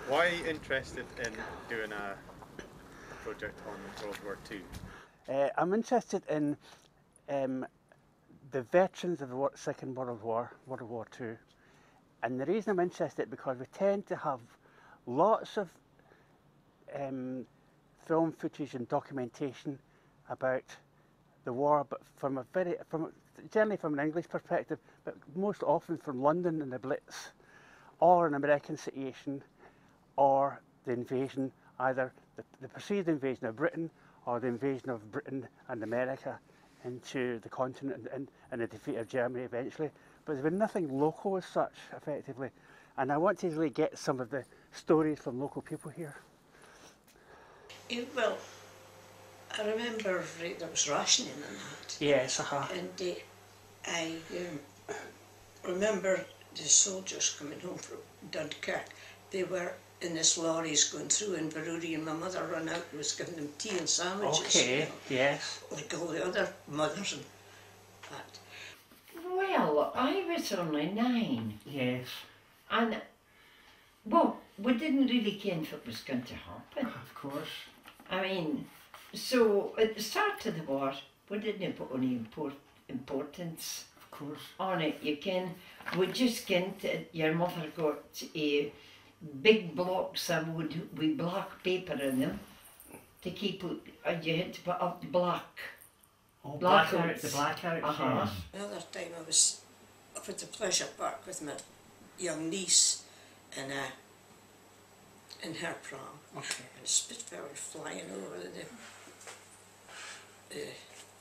Why are you interested in doing a project on World War II? I'm interested in the veterans of the Second World War, World War II. And the reason I'm interested is because we tend to have lots of film footage and documentation about the war, but generally from an English perspective, but most often from London and the Blitz, or an American situation, or the invasion, either the perceived invasion of Britain or the invasion of Britain and America into the continent and the defeat of Germany eventually. But there's been nothing local as such, effectively. And I want to really get some of the stories from local people here. Well, I remember there was rationing and that. Yes, And I remember the soldiers coming home from Dunkirk. They were in this lorries going through Inverurie, and my mother ran out and was giving them tea and sandwiches. Okay, you know, yes. like all the other mothers and that. Well, I was only 9. Yes. And, well, we didn't really care if it was going to happen. Of course. I mean, so at the start of the war, we didn't put any importance Of course. on it. You can, we just kent your mother got a big blocks of wood with black paper in them to keep it, you had to put up black. Oh, blackouts. The blackouts, Uh-huh. yes. Another time I was up at the pleasure park with my young niece and in her pram. Okay. And a Spitfire was flying over the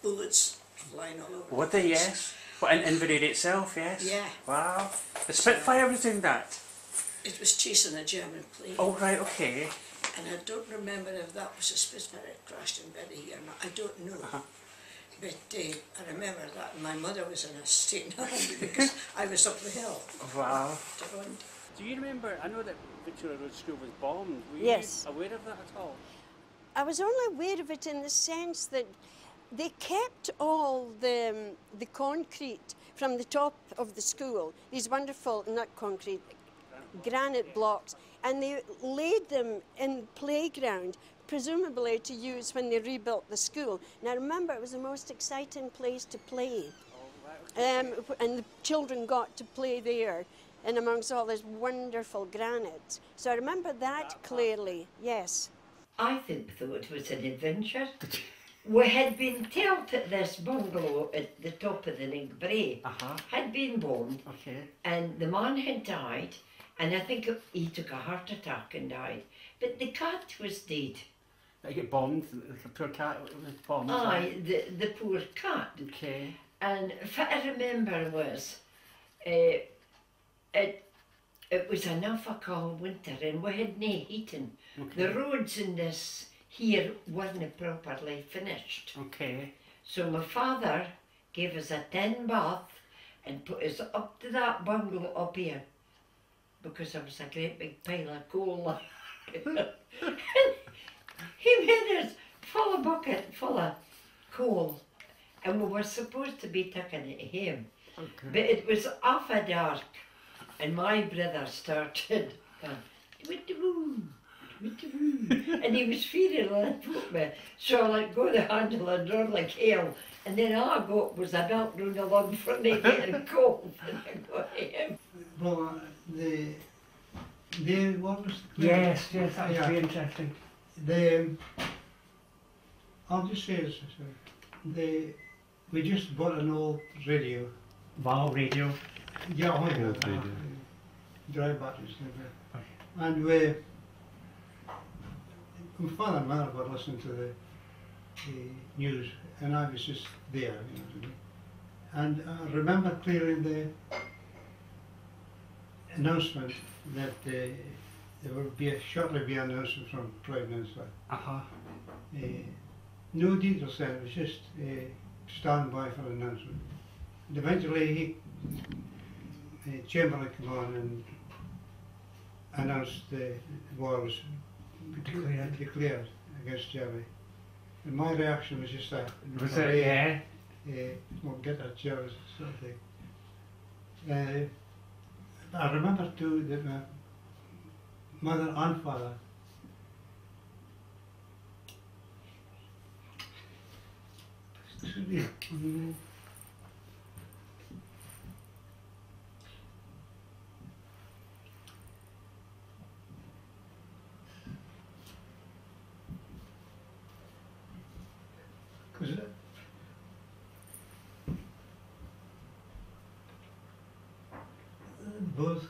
bullets flying all over. What the, yes? What, in Inverurie itself, yes? Yeah. Wow. The Spitfire was doing that? It was chasing a German plane. Oh, right, okay. And I don't remember if that was a Spitfire that crashed in Betty or not. I don't know. But I remember that. And my mother was in a state of hand because I was up the hill. Wow. To run. Do you remember, I know that Victoria Road School was bombed. Were Yes. you aware of that at all? I was only aware of it in the sense that they kept all the concrete from the top of the school, these wonderful, not concrete, granite blocks, and they laid them in the playground, presumably to use when they rebuilt the school. And I remember it was the most exciting place to play. And the children got to play there, and amongst all this wonderful granite. So I remember that clearly, yes. I thought it was an adventure. We had been told that this bungalow at the top of the Nig Bray had been bombed, and the man had died, and I think he took a heart attack and died. But the cat was dead. Did you get bombed? The poor cat was bombed? Aye, the poor cat. Okay. And what I remember was, it was an awful cold winter and we had no heating. Okay. The roads in this here weren't properly finished. Okay. So my father gave us a tin bath and put us up to that bungalow up here because there was a great big pile of coal. He made us full a bucket full of coal and we were supposed to be taking it home. Okay. But it was awful dark and my brother started going, "Twit-a-woo, twit-a-woo," and he was feeding like me. So I let go the handle and run like hell. And then all I got was a belt round along for me getting cold and I got him. Well, the what was Yes, that was yeah. very interesting. I'll just say this, we just bought an old radio. Wow, radio. Yeah, oh yeah, Old radio. Dry batteries. And my father and mother were listening to the news, and I was just there, you know what I mean. And I remember clearly the announcement that there would be shortly be an announcement from Prime Minister. No details then, it was just stand by for an announcement. And eventually Chamberlain came on and announced the war was declared against Germany. And my reaction was just that. Was it, yeah? Well, get that German sort of thing. I remember too that mother and father. Because both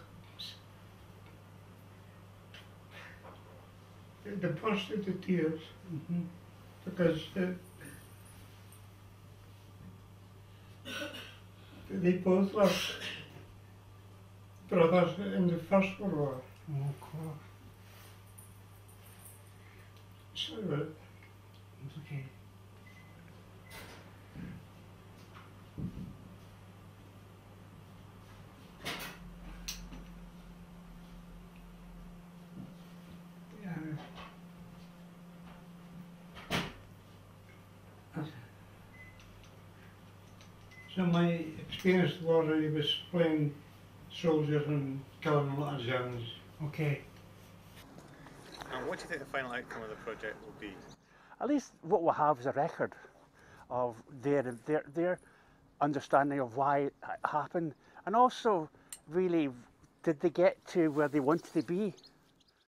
they burst into tears because they both lost brothers in the First World War. Oh, God. So It's okay. so my experience was I was playing soldiers and killing a lot of Germans. Okay. And what do you think the final outcome of the project will be? At least what we'll have is a record of their understanding of why it happened, and also really did they get to where they wanted to be.